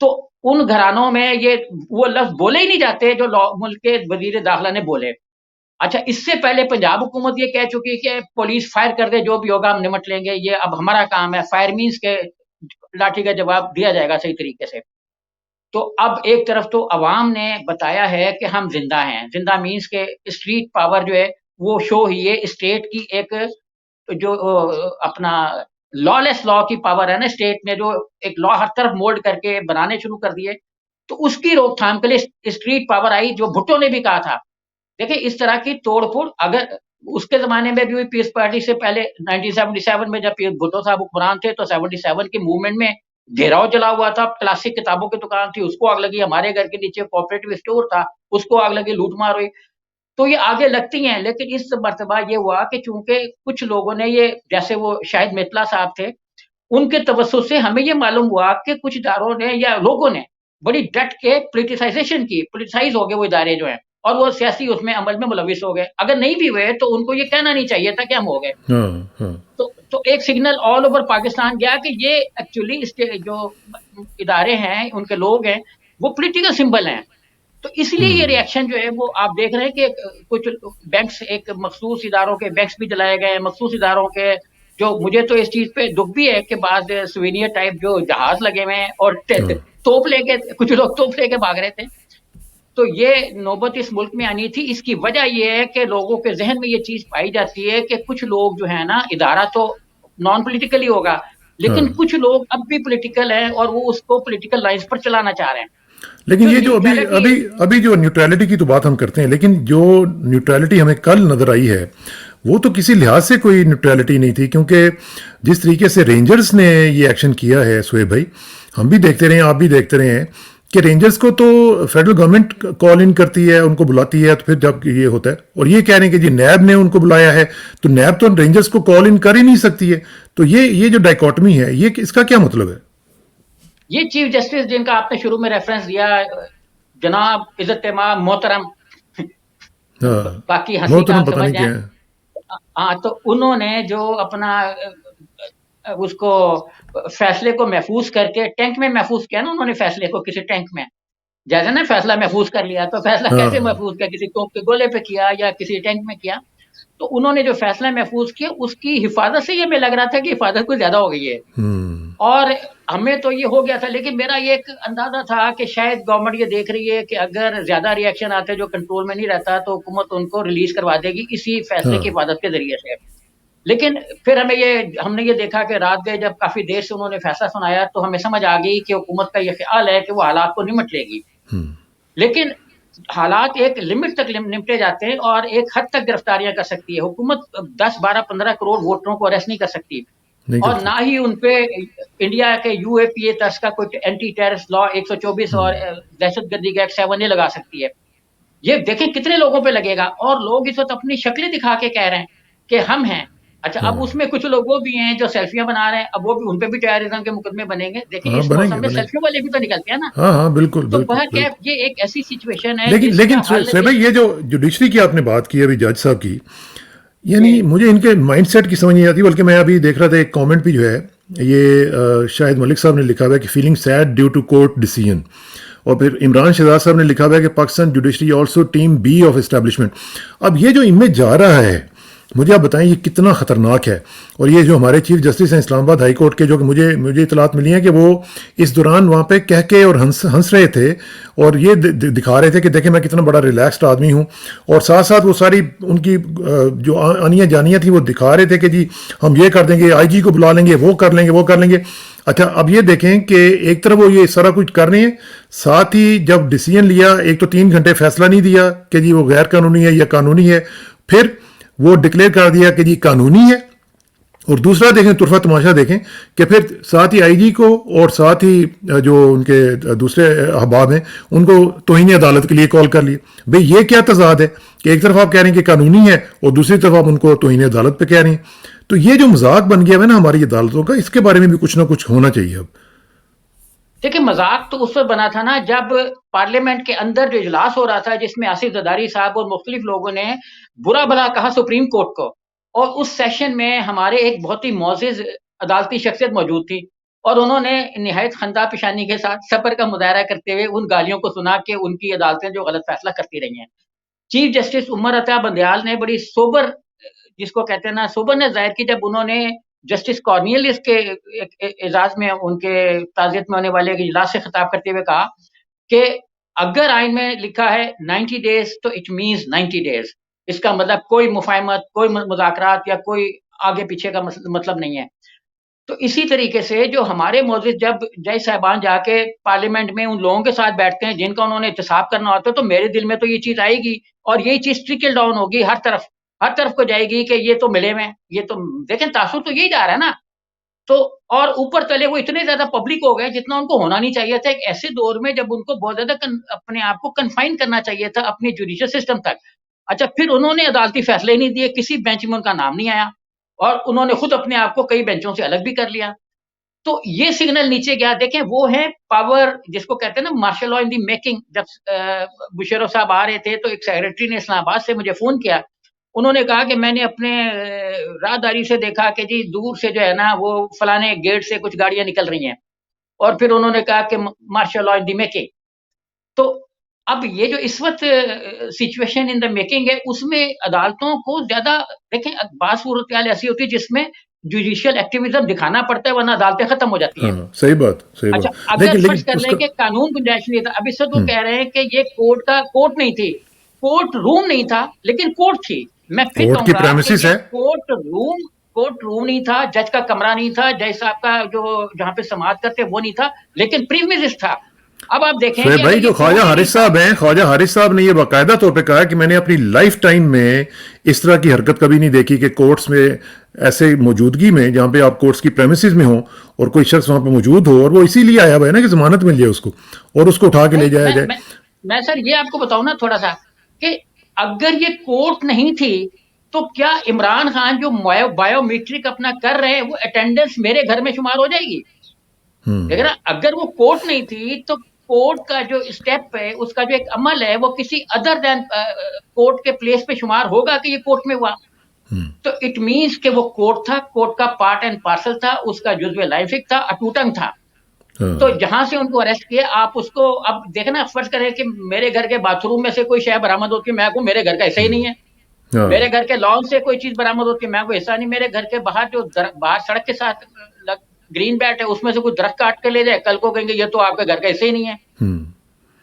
تو ان گھرانوں میں یہ وہ لفظ بولے ہی نہیں جاتے جو ملک کے وزیر داخلہ نے بولے. اچھا اس سے پہلے پنجاب حکومت یہ کہہ چکی کہ پولیس فائر کر دے جو بھی ہوگا ہم نمٹ لیں گے, یہ اب ہمارا کام ہے, فائر مینس کے لاٹھی کا جواب دیا جائے گا صحیح طریقے سے. تو اب ایک طرف تو عوام نے بتایا ہے کہ ہم زندہ ہیں, زندہ مینس کے اسٹریٹ پاور جو ہے وہ شو ہوئی ہے اسٹیٹ کی, ایک جو اپنا لا لیس لا کی پاور ہے نا اسٹیٹ نے, جو ایک لا ہر طرف مولڈ کر کے بنانے شروع کر دیے, تو اس کی روک تھام کے لیے اسٹریٹ پاور آئی, جو بھٹو نے بھی کہا تھا. دیکھیں اس طرح کی توڑ پھوڑ اگر اس کے زمانے میں بھی ہوئی پیس پارٹی سے پہلے 1977 میں جب بھٹو صاحب حکمران تھے تو 77 کے موومنٹ میں گھیراؤ جلا ہوا تھا, کلاسک کتابوں کی دکان تھی اس کو آگ لگی, ہمارے گھر کے نیچے کوآپریٹو اسٹور تھا اس کو آگ لگی, لوٹ مار ہوئی. تو یہ آگے لگتی ہیں, لیکن اس مرتبہ یہ ہوا کہ چونکہ کچھ لوگوں نے یہ, جیسے وہ شاہد متلا صاحب تھے, ان کے توسط سے ہمیں یہ معلوم ہوا کہ کچھ اداروں نے یا لوگوں نے بڑی ڈٹ کے پولیٹیسائزیشن کی, پولیٹیسائز ہو گئے وہ ادارے جو ہیں, اور وہ سیاسی اس میں عمل میں ملوث ہو گئے. اگر نہیں بھی ہوئے تو ان کو یہ کہنا نہیں چاہیے تھا کہ ہم ہو گئے. تو ایک سگنل آل اوور پاکستان گیا کہ یہ ایکچولی جو ادارے ہیں ان کے لوگ ہیں وہ پولیٹیکل سمبل ہیں. تو اس لیے یہ ریئیکشن جو ہے وہ آپ دیکھ رہے ہیں کہ کچھ بینکس, ایک مخصوص اداروں کے بینکس بھی جلائے گئے, مخصوص اداروں کے, جو مجھے تو اس چیز پہ دکھ بھی ہے کہ بعض سوینئر ٹائپ جو جہاز لگے ہوئے ہیں اور توپ لے کے, کچھ لوگ توپ لے کے بھاگ رہے تھے. تو یہ نوبت اس ملک میں آنی تھی. اس کی وجہ یہ ہے کہ لوگوں کے ذہن میں یہ چیز پائی جاتی ہے کہ کچھ لوگ جو ہے نا, ادارہ تو نان پولیٹیکل ہی ہوگا لیکن کچھ لوگ اب بھی پولیٹیکل ہیں اور وہ اس کو پولیٹیکل لائنز پر چلانا چاہ رہے ہیں. لیکن یہ جو ابھی جو نیوٹرلٹی کی تو بات ہم کرتے ہیں, لیکن جو نیوٹرلٹی ہمیں کل نظر آئی ہے وہ تو کسی لحاظ سے کوئی نیوٹرلٹی نہیں تھی, کیونکہ جس طریقے سے رینجرز نے یہ ایکشن کیا ہے سہیب بھائی, ہم بھی دیکھتے رہے ہیں, آپ بھی دیکھتے رہے ہیں کہ رینجرز کو تو فیڈرل گورنمنٹ کال ان کرتی ہے, ان کو بلاتی ہے, تو پھر جب یہ ہوتا ہے اور یہ کہہ رہے ہیں کہ جی نیب نے ان کو بلایا ہے, تو نیب تو رینجرز کو کال ان کر ہی نہیں سکتی ہے. تو یہ جو ڈائیکاٹمی ہے, یہ اس کا کیا مطلب ہے؟ یہ چیف جسٹس جن کا آپ نے شروع میں ریفرنس دیا, جناب عزت مآب محترم, باقی ہنسی کا سمجھ جائیں, ہاں, تو انہوں نے جو اپنا اس کو فیصلے کو محفوظ کر کے ٹینک میں محفوظ کیا نا, انہوں نے فیصلے کو کسی ٹینک میں, جیسے نا فیصلہ محفوظ کر لیا, تو فیصلہ کیسے محفوظ کیا, کسی توپ کے گولے پہ کیا یا کسی ٹینک میں کیا. تو انہوں نے جو فیصلہ محفوظ کیا اس کی حفاظت سے یہ ہمیں لگ رہا تھا کہ حفاظت کچھ زیادہ ہو گئی ہے, اور ہمیں تو یہ ہو گیا تھا. لیکن میرا یہ ایک اندازہ تھا کہ شاید گورنمنٹ یہ دیکھ رہی ہے کہ اگر زیادہ ری ایکشن آتے جو کنٹرول میں نہیں رہتا تو حکومت ان کو ریلیز کروا دے گی اسی فیصلے کی حفاظت کے ذریعے سے. لیکن پھر ہم نے یہ دیکھا کہ رات گئے جب کافی دیر سے انہوں نے فیصلہ سنایا تو ہمیں سمجھ آ گئی کہ حکومت کا یہ خیال ہے کہ وہ حالات کو نمٹ لے گی. لیکن حالات ایک لمٹ تک نمٹے جاتے ہیں اور ایک حد تک گرفتاریاں کر سکتی ہے حکومت. 10, 12, 15 کروڑ ووٹروں کو اریسٹ نہیں کر سکتی, اور نہ ہی ان پہ انڈیا کے UAPA طرز کا کوئی اینٹی ٹیررسٹ لا 124 اور دہشت گردی کا ایکٹ 7 لگا سکتی ہے. یہ دیکھیں کتنے لوگوں پہ لگے گا, اور لوگ اس وقت اپنی شکلیں دکھا کے کہہ رہے ہیں کہ ہم ہیں. اچھا, اب اس میں کچھ لوگ وہ بھی ہیں جو سیلفیاں بنا رہے ہیں, اب وہ بھی ان پہ بھی ٹیررزم کے مقدمے بنیں گے. دیکھیں اس موسم میں سیلفیوں والے بھی تو نکلتے ہیں نا. ہاں بالکل. تو بہرکیف یہ ایک ایسی سچویشن ہے. لیکن سہیب بھائی, یہ جو جوڈیشری کی آپ نے بات کی ابھی جج صاحب کی, یعنی مجھے ان کے مائنڈ سیٹ کی سمجھ نہیں آتی. بلکہ میں ابھی دیکھ رہا تھا ایک کامنٹ بھی جو ہے یہ شاہد ملک صاحب نے لکھا ہوا ہے کہ feeling sad due to court decision, اور پھر عمران شہزاد صاحب نے لکھا ہوا ہے کہ Pakistan judiciary also team B of establishment. اب یہ جو ان میں جا رہا ہے, مجھے آپ بتائیں یہ کتنا خطرناک ہے. اور یہ جو ہمارے چیف جسٹس ہیں اسلام آباد ہائی کورٹ کے, جو کہ مجھے اطلاعات ملی ہیں کہ وہ اس دوران وہاں پہ کہہ کے اور ہنس رہے تھے اور یہ دکھا رہے تھے کہ دیکھیں میں کتنا بڑا ریلیکسڈ آدمی ہوں, اور ساتھ ساتھ وہ ساری ان کی جو آنیاں جانیاں تھیں وہ دکھا رہے تھے کہ جی ہم یہ کر دیں گے, IG کو بلا لیں گے, وہ کر لیں گے. اچھا, اب یہ دیکھیں کہ ایک طرف وہ یہ سارا کچھ کر رہے ہیں, ساتھ ہی جب ڈیسیژن لیا ایک تو 3 گھنٹے فیصلہ نہیں دیا کہ جی وہ غیر قانونی ہے یا قانونی ہے, پھر وہ ڈکلیئر کر دیا کہ جی قانونی ہے. اور دوسرا دیکھیں طرفہ تماشا دیکھیں کہ پھر ساتھ ہی IG کو اور ساتھ ہی جو ان کے دوسرے احباب ہیں ان کو توہین عدالت کے لیے کال کر لی. بھئی یہ کیا تضاد ہے کہ ایک طرف آپ کہہ رہے ہیں کہ قانونی ہے اور دوسری طرف آپ ان کو توہین عدالت پہ کہہ رہے ہیں. تو یہ جو مذاق بن گیا ہے نا ہماری عدالتوں کا, اس کے بارے میں بھی کچھ نہ کچھ ہونا چاہیے. اب دیکھیں مذاق تو اس وقت بنا تھا نا جب پارلیمنٹ کے اندر جو اجلاس ہو رہا تھا جس میں آصف زرداری صاحب اور مختلف لوگوں نے برا بھلا کہا سپریم کورٹ کو, اور اس سیشن میں ہمارے ایک بہت ہی معزز عدالتی شخصیت موجود تھی اور انہوں نے نہایت خندہ پیشانی کے ساتھ صبر کا مظاہرہ کرتے ہوئے ان گالیوں کو سنا کہ ان کی عدالتیں جو غلط فیصلہ کرتی رہی ہیں. چیف جسٹس عمر عطا بندیال نے بڑی سوبر، جس کو کہتے ہیں نا سوبر نے ظاہر کی، جب انہوں نے جسٹس کارنیلیس کے اعزاز میں ان کے تعزیت میں ہونے والے اجلاس سے خطاب کرتے ہوئے کہا کہ اگر آئین میں لکھا ہے 90 ڈیز تو اٹ مینز 90 ڈیز، اس کا مطلب کوئی مفاہمت، کوئی مذاکرات یا کوئی آگے پیچھے کا مطلب نہیں ہے. تو اسی طریقے سے جو ہمارے معزز جب جج صاحبان جا کے پارلیمنٹ میں ان لوگوں کے ساتھ بیٹھتے ہیں جن کا انہوں نے احتساب کرنا ہوتا ہے، تو میرے دل میں تو یہ چیز آئے گی اور یہی چیز ٹرکل ڈاؤن ہوگی ہر طرف کو جائے گی کہ یہ تو ملے میں، یہ تو دیکھیں تاثر تو یہی جا رہا ہے نا. تو اور اوپر تلے وہ اتنے زیادہ پبلک ہو گئے جتنا ان کو ہونا نہیں چاہیے تھا ایک ایسے دور میں جب ان کو بہت زیادہ اپنے آپ کو کنفائن کرنا چاہیے تھا اپنی جوڈیشل سسٹم تک. اچھا پھر انہوں نے عدالتی فیصلے نہیں دیے، کسی بینچ میں ان کا نام نہیں آیا اور انہوں نے خود اپنے آپ کو کئی بینچوں سے الگ بھی کر لیا. تو یہ سگنل نیچے گیا. دیکھیں وہ ہے پاور، جس کو کہتے ہیں نا مارشل لا ان دی میکنگ. جب مشرف صاحب آ رہے تھے تو ایک سیکرٹری نے اسلام آباد سے مجھے فون کیا، انہوں نے کہا کہ میں نے اپنے راہداری سے دیکھا کہ جی دور سے جو ہے نا وہ فلانے گیٹ سے کچھ گاڑیاں نکل رہی ہیں، اور پھر انہوں نے کہا کہ مارشل لا ان دی میکنگ. تو اب یہ جو اس وقت سچویشن ان دا میکنگ ہے، اس میں عدالتوں کو زیادہ دیکھیں بعض صورتحال ایسی ہوتی ہے جس میں جوڈیشل ایکٹیویزم دکھانا پڑتا ہے ورنہ عدالتیں ختم ہو جاتی ہیں. ہاں صحیح بات صحیح اچھا بات، اگر لیکن فرض کر اس لیں کا کہ قانون گنجائش نہیں تھا، اب اس وقت وہ کہہ رہے ہیں کہ یہ کورٹ نہیں تھی، کورٹ روم نہیں تھا لیکن کورٹ تھی. میں پھر کورٹ کہوں کی گا کہ پریمیسز یہ ہے. کورٹ روم نہیں تھا، جج کا کمرہ نہیں تھا، جج صاحب کا جو جہاں پہ سماعت کرتے وہ نہیں تھا، لیکن پریمیسز تھا. اب آپ دیکھیں شعیب کہ بھائی، اگر جو یہ خواجہ کورٹ ہی نہیں حارث تھا. صاحب ہیں، خواجہ حارث صاحب نے یہ باقاعدہ طور پہ کہا کہ میں نے اپنی لائف ٹائم میں اس طرح کی حرکت کبھی نہیں دیکھی کہ کورٹس میں ایسے موجودگی میں جہاں پہ آپ کورٹس کی پریمیسز میں ہوں اور کوئی شخص وہاں پہ موجود ہو، اور وہ اسی لیے آیا ہوا ہے نا کہ ضمانت مل جائے اس کو اور اس کو اٹھا کے لے نہیں جایا میں جائے. میں میں سر یہ آپ کو بتاؤں نا تھوڑا سا کہ اگر یہ کورٹ نہیں تھی تو کیا عمران خان جو بایو میٹرک اپنا کر رہے ہیں وہ اٹینڈنس میرے گھر میں شمار ہو جائے گی؟ لیکن اگر وہ کورٹ نہیں تھی تو کورٹ کا جو اسٹیپ ہے، اس کا جو ایک عمل ہے، وہ کسی ادر دین کورٹ کے پلیس پہ شمار ہوگا کہ یہ کورٹ میں ہوا. تو اٹ مینس کہ وہ کورٹ تھا، کورٹ کا پارٹ اینڈ پارسل تھا، اس کا جزو لائفک تھا، اٹوٹنگ تھا. تو جہاں سے ان کو اریسٹ کیا، آپ اس کو اب دیکھنا فرض کریں کہ میرے گھر کے باتھ روم میں سے کوئی شے برآمد ہوتی ہے، میں کہوں میرے گھر کا حصہ ہی نہیں ہے. میرے گھر کے لان سے کوئی چیز برآمد ہوتی ہے، میں کوئی حصہ نہیں. میرے گھر کے باہر جو باہر سڑک کے ساتھ گرین بیلٹ ہے اس میں سے کوئی درخت کاٹ کے لے جائے، کل کو کہیں گے یہ تو آپ کے گھر کا حصہ ہی نہیں ہے.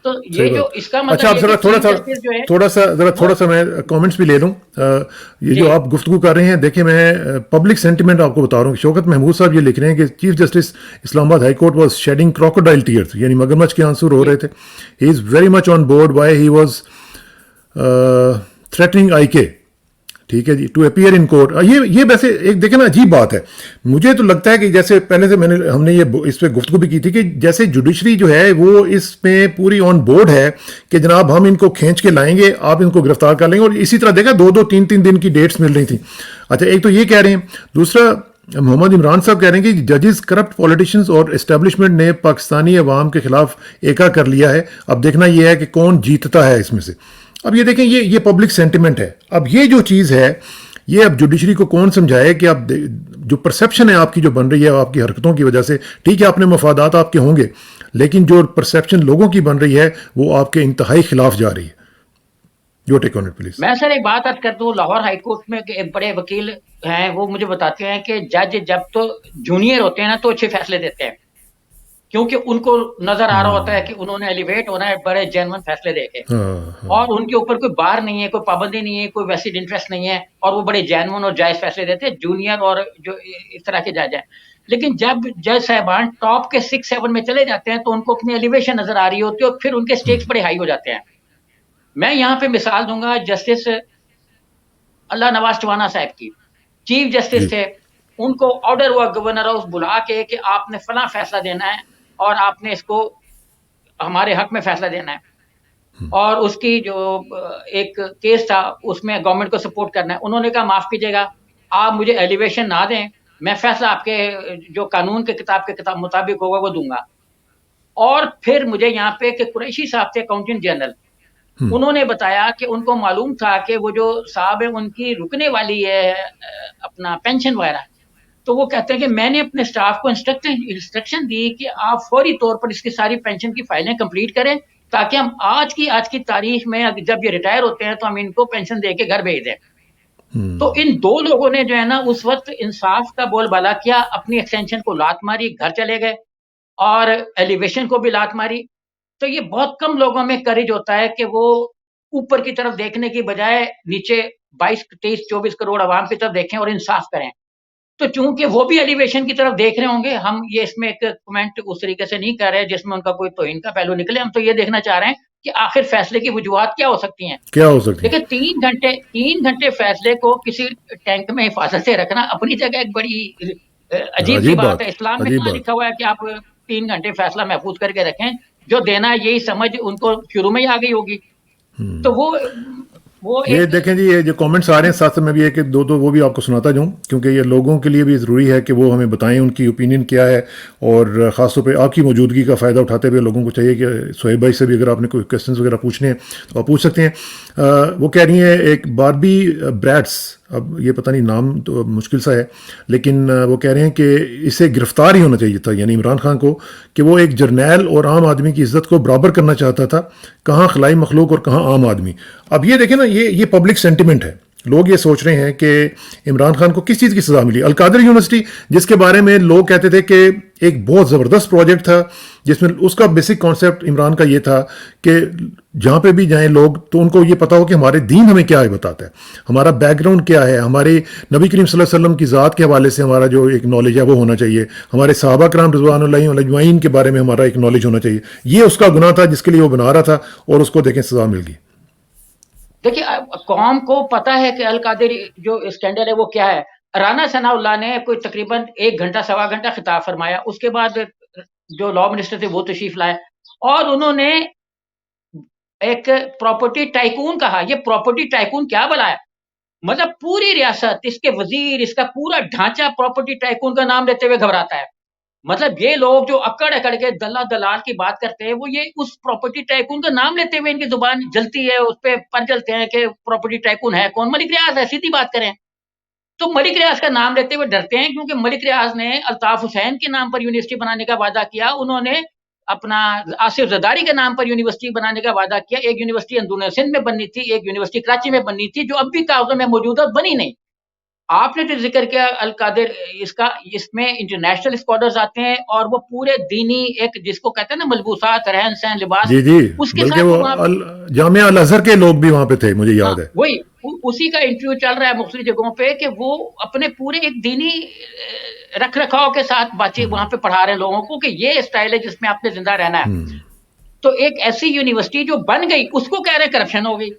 تو صحیح یہ جو بات. اس کا اچھا مطلب آپ یہ ذرا کہ چیف جسٹس جو ہے تھوڑا سا میں کامنٹس بھی لے لوں. یہ جی جو آپ گفتگو کر رہے ہیں، دیکھیں میں پبلک سینٹیمنٹ آپ کو بتا رہا ہوں. شوکت محمود صاحب یہ لکھ رہے ہیں کہ chief justice Islamabad high court was shedding crocodile tears, یعنی مگرمچھ کے آنسو رو رہے تھے. He is very much on board why he was threatening I K. ٹھیک ہے جی، ٹو اپیئر ان کورٹ. یہ ویسے ایک دیکھیں نا عجیب بات ہے. مجھے تو لگتا ہے کہ جیسے پہلے سے ہم نے یہ اس پہ گفتگو بھی کی تھی کہ جیسے جوڈیشری جو ہے وہ اس میں پوری آن بورڈ ہے کہ جناب ہم ان کو کھینچ کے لائیں گے، آپ ان کو گرفتار کر لیں گے. اور اسی طرح دیکھا 2-3 دن کی ڈیٹس مل رہی تھیں. اچھا ایک تو یہ کہہ رہے ہیں. دوسرا محمد عمران صاحب کہہ رہے ہیں کہ ججز کرپٹ پولیٹیشینز اور اسٹیبلشمنٹ نے پاکستانی عوام کے خلاف ایکا کر لیا ہے. اب دیکھنا یہ ہے کہ کون جیتتا ہے اس میں سے. اب یہ دیکھیں یہ پبلک سینٹیمنٹ ہے. اب یہ جو چیز ہے یہ اب جوڈیشری کو کون سمجھائے کہ اب جو پرسیپشن ہے آپ کی جو بن رہی ہے آپ کی حرکتوں کی وجہ سے، ٹھیک ہے اپنے مفادات آپ کے ہوں گے، لیکن جو پرسیپشن لوگوں کی بن رہی ہے وہ آپ کے انتہائی خلاف جا رہی ہے. جو ٹیک آن اٹ پلیز. میں سر ایک بات عرض کر دوں. لاہور ہائی کورٹ میں ایک بڑے وکیل ہیں، وہ مجھے بتاتے ہیں کہ جج جب تو جونیئر ہوتے ہیں نا تو اچھے فیصلے دیتے ہیں، کیونکہ ان کو نظر آ رہا ہوتا ہے کہ انہوں نے ایلیویٹ ہونا ہے بڑے جینون فیصلے دے کے، اور ان کے اوپر کوئی بار نہیں ہے، کوئی پابندی نہیں ہے، کوئی ویسٹ انٹرسٹ نہیں ہے، اور وہ بڑے جینون اور جائز فیصلے دیتے ہیں، جونیئر اور جو اس طرح کے جج ہیں. لیکن جب جج صاحبان ٹاپ کے 6-7 میں چلے جاتے ہیں تو ان کو اپنی ایلیویشن نظر آ رہی ہوتی ہے اور پھر ان کے سٹیکس بڑے ہائی ہو جاتے ہیں. میں یہاں پہ مثال دوں گا جسٹس اللہ نواز ٹوانا صاحب کی. چیف جسٹس تھے، ان کو آرڈر ہوا گورنر ہاؤس بلا کے کہ آپ نے فلاں فیصلہ دینا ہے اور آپ نے اس کو ہمارے حق میں فیصلہ دینا ہے، اور اس کی جو ایک کیس تھا اس میں گورنمنٹ کو سپورٹ کرنا ہے. انہوں نے کہا معاف کیجیے گا، آپ مجھے ایلیویشن نہ دیں، میں فیصلہ آپ کے جو قانون کے کتاب مطابق ہوگا وہ دوں گا. اور پھر مجھے یہاں پہ کہ قریشی صاحب تھے اکاؤنٹنٹ جنرل، انہوں نے بتایا کہ ان کو معلوم تھا کہ وہ جو صاحب ہے ان کی رکنے والی ہے اپنا پینشن وغیرہ، تو وہ کہتے ہیں کہ میں نے اپنے اسٹاف کو انسٹرکشن دی کہ آپ فوری طور پر اس کی ساری پینشن کی فائلیں کمپلیٹ کریں تاکہ ہم آج کی تاریخ میں جب یہ ریٹائر ہوتے ہیں تو ہم ان کو پینشن دے کے گھر بھیج دیں. تو ان دو لوگوں نے جو ہے نا اس وقت انصاف کا بول بالا کیا, اپنی ایکسٹینشن کو لات ماری, گھر چلے گئے, اور ایلیویشن کو بھی لات ماری. تو یہ بہت کم لوگوں میں کریج ہوتا ہے کہ وہ اوپر کی طرف دیکھنے کی بجائے نیچے 22-23-24 کروڑ عوام کی طرف دیکھیں اور انصاف کریں. تو چونکہ وہ بھی ایلیویشن کی طرف دیکھ رہے ہوں گے, ہم یہ اس میں ایک کمنٹ اس طریقے سے نہیں کر رہے جس میں ان کا کوئی توہین کا پہلو نکلے. ہم تو یہ دیکھنا چاہ رہے ہیں کہ آخر فیصلے کی وجوہات کیا ہو سکتی ہیں. کیا ہو سکتی ہے. دیکھیں 3 گھنٹے فیصلے کو کسی ٹینک میں حفاظت سے رکھنا اپنی جگہ ایک بڑی عجیب سی بات ہے. اسلام میں کہاں لکھا ہوا ہے کہ آپ 3 گھنٹے فیصلہ محفوظ کر کے رکھیں؟ جو دینا یہی سمجھ ان کو شروع میں ہی آ گئی ہوگی. تو وہ یہ دیکھیں جی, یہ جو کامنٹس آ رہے ہیں ساتھ میں بھی ایک دو وہ بھی آپ کو سناتا جاؤں, کیونکہ یہ لوگوں کے لیے بھی ضروری ہے کہ وہ ہمیں بتائیں ان کی اوپینین کیا ہے, اور خاص طور پہ آپ کی موجودگی کا فائدہ اٹھاتے ہوئے لوگوں کو چاہیے کہ سہیب بھائی سے بھی اگر آپ نے کوئی کویسچنز وغیرہ پوچھنے ہیں تو آپ پوچھ سکتے ہیں. وہ کہہ رہی ہیں ایک باربی بریڈس, اب یہ پتہ نہیں نام تو مشکل سا ہے, لیکن وہ کہہ رہے ہیں کہ اسے گرفتار ہی ہونا چاہیے تھا, یعنی عمران خان کو, کہ وہ ایک جرنیل اور عام آدمی کی عزت کو برابر کرنا چاہتا تھا. کہاں خلائی مخلوق اور کہاں عام آدمی. اب یہ دیکھیں نا, یہ پبلک سینٹیمنٹ ہے. لوگ یہ سوچ رہے ہیں کہ عمران خان کو کس چیز کی سزا ملی. القادر یونیورسٹی جس کے بارے میں لوگ کہتے تھے کہ ایک بہت زبردست پروجیکٹ تھا, جس میں اس کا بیسک کانسیپٹ عمران کا یہ تھا کہ جہاں پہ بھی جائیں لوگ تو ان کو یہ پتا ہو کہ ہمارے دین ہمیں کیا بتاتا ہے, ہمارا بیک گراؤنڈ کیا ہے, ہمارے نبی کریم صلی اللہ علیہ وسلم کی ذات کے حوالے سے ہمارا جو ایک نالج ہے وہ ہونا چاہیے, ہمارے صحابہ کرام رضوان اللہ علیہم اجمعین کے بارے میں ہمارا ایک نالج ہونا چاہیے. یہ اس کا گناہ تھا جس کے لیے وہ بنا رہا تھا, اور اس کو دیکھیں سزا مل گئی. دیکھیے قوم کو پتا ہے کہ القادری جو اسکینڈل ہے وہ کیا ہے. رانا ثناء اللہ نے کوئی تقریباً 1 گھنٹہ سوا گھنٹہ خطاب فرمایا, اس کے بعد جو لا منسٹر تھے وہ تشریف لائے, اور انہوں نے ایک پراپرٹی ٹائکون کہا. یہ پراپرٹی ٹائکون کیا بلایا, مطلب پوری ریاست, اس کے وزیر, اس کا پورا ڈھانچہ پراپرٹی ٹائکون کا نام لیتے ہوئے گھبراتا ہے. مطلب یہ لوگ جو اکڑ کے دلال کی بات کرتے ہیں, وہ یہ اس پراپرٹی ٹائکون کا نام لیتے ہوئے ان کی زبان جلتی ہے, اس پہ پر جلتے ہیں کہ پراپرٹی ٹائکون ہے کون, ملک ریاض ہے, سیدھی بات کریں. تو ملک ریاض کا نام لیتے ہوئے ڈرتے ہیں, کیونکہ ملک ریاض نے الطاف حسین کے نام پر یونیورسٹی بنانے کا وعدہ کیا, انہوں نے اپنا آصف زرداری کے نام پر یونیورسٹی بنانے کا وعدہ کیا. ایک یونیورسٹی اندرون سندھ میں بننی تھی, ایک یونیورسٹی کراچی میں بننی تھی, جو اب بھی کاغذوں میں موجود ہے, بنی نہیں. آپ نے جو ذکر کیا القادر, اس میں انٹرنیشنل اسکالرز آتے ہیں, اور وہ پورے دینی ایک جس کو کہتے ہیں نا ملبوسات, رہن سہن, لباس, جی اس کے بلکہ ساتھ وہ جامعہ الازہر کے لوگ بھی وہاں پہ تھے, مجھے یاد ہے. وہی اسی کا انٹرویو چل رہا ہے مختلف جگہوں پہ کہ وہ اپنے پورے ایک دینی رکھ رکھاؤ کے ساتھ بچے وہاں پہ پڑھا رہے ہیں لوگوں کو کہ یہ اسٹائل ہے جس میں آپ نے زندہ رہنا ہے. تو ایک ایسی یونیورسٹی جو بن گئی, اس کو کہہ رہے ہیں کرپشن ہو گئی.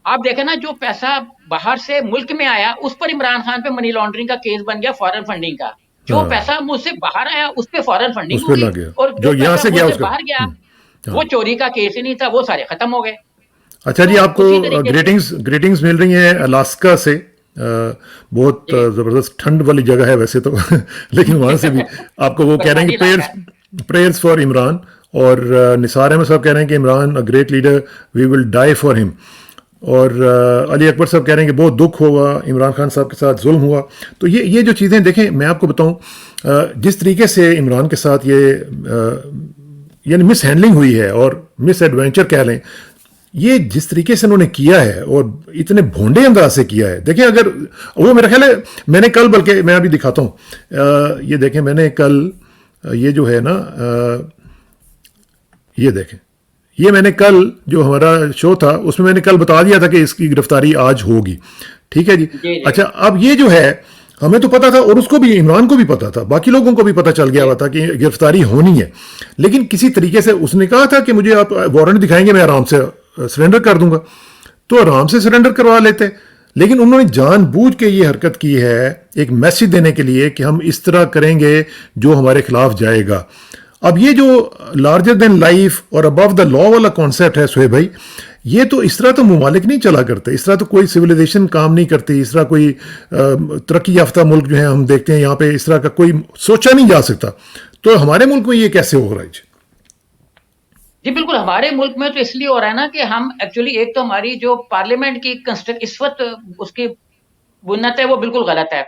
آپ دیکھیں نا, جو پیسہ باہر سے ملک میں آیا اس پر عمران خان پہ منی لانڈرنگ کا کیس بن گیا, فارن فنڈنگ کا. جو پیسہ مجھ سے باہر آیا اس پہ فارن فنڈنگ ہو گئی, اور جو یہاں سے باہر گیا وہ چوری کا کیس ہی نہیں تھا, وہ سارے ختم ہو گئے. اچھا جی, آپ کو گریٹنگز مل رہی ہیں الاسکا سے, بہت زبردست ٹھنڈ والی جگہ ہے ویسے تو, لیکن وہاں سے بھی آپ کو وہ کہہ رہے ہیں کہ پریئرز فار عمران, اور نثار احمد صاحب کہہ رہے ہیں کہ Imran a great leader, we will die for ہم, اور علی اکبر صاحب کہہ رہے ہیں کہ بہت دکھ ہوا, عمران خان صاحب کے ساتھ ظلم ہوا. تو یہ جو چیزیں دیکھیں, میں آپ کو بتاؤں جس طریقے سے عمران کے ساتھ یہ یعنی مس ہینڈلنگ ہوئی ہے, اور مس ایڈونچر کہہ لیں, یہ جس طریقے سے انہوں نے کیا ہے اور اتنے بھونڈے انداز سے کیا ہے. دیکھیں اگر وہ میرا خیال ہے, میں نے کل, بلکہ میں ابھی دکھاتا ہوں, یہ دیکھیں میں نے کل یہ جو ہے نا, یہ دیکھیں, یہ میں نے کل جو ہمارا شو تھا اس میں میں نے کل بتا دیا تھا کہ اس کی گرفتاری آج ہوگی. ٹھیک ہے جی. اچھا, اب یہ جو ہے ہمیں تو پتا تھا, اور اس کو بھی, عمران کو بھی پتا تھا, باقی لوگوں کو بھی پتا چل گیا ہوا تھا کہ گرفتاری ہونی ہے, لیکن کسی طریقے سے اس نے کہا تھا کہ مجھے آپ وارنٹ دکھائیں گے, میں آرام سے سرنڈر کر دوں گا, تو آرام سے سرنڈر کروا لیتے. لیکن انہوں نے جان بوجھ کے یہ حرکت کی ہے ایک میسج دینے کے لیے کہ ہم اس طرح کریں گے جو ہمارے خلاف جائے گا. اب یہ جو لارجر دین لائف اور ابو دا لا والا کانسیپٹ ہے سہیب بھائی, یہ تو اس طرح تو ممالک نہیں چلا کرتے, اس طرح تو کوئی سویلائزیشن کام نہیں کرتی, اس طرح کوئی ترقی یافتہ ملک جو ہیں ہم دیکھتے ہیں یہاں پہ اس طرح کا کوئی سوچا نہیں جا سکتا. تو ہمارے ملک میں یہ کیسے ہو رہا ہے؟ جی بالکل, ہمارے ملک میں تو اس لیے ہو رہا ہے نا کہ ہم ایکچولی, ایک تو ہماری جو پارلیمنٹ کی اس وقت اس کی بنیاد ہے وہ بالکل غلط ہے.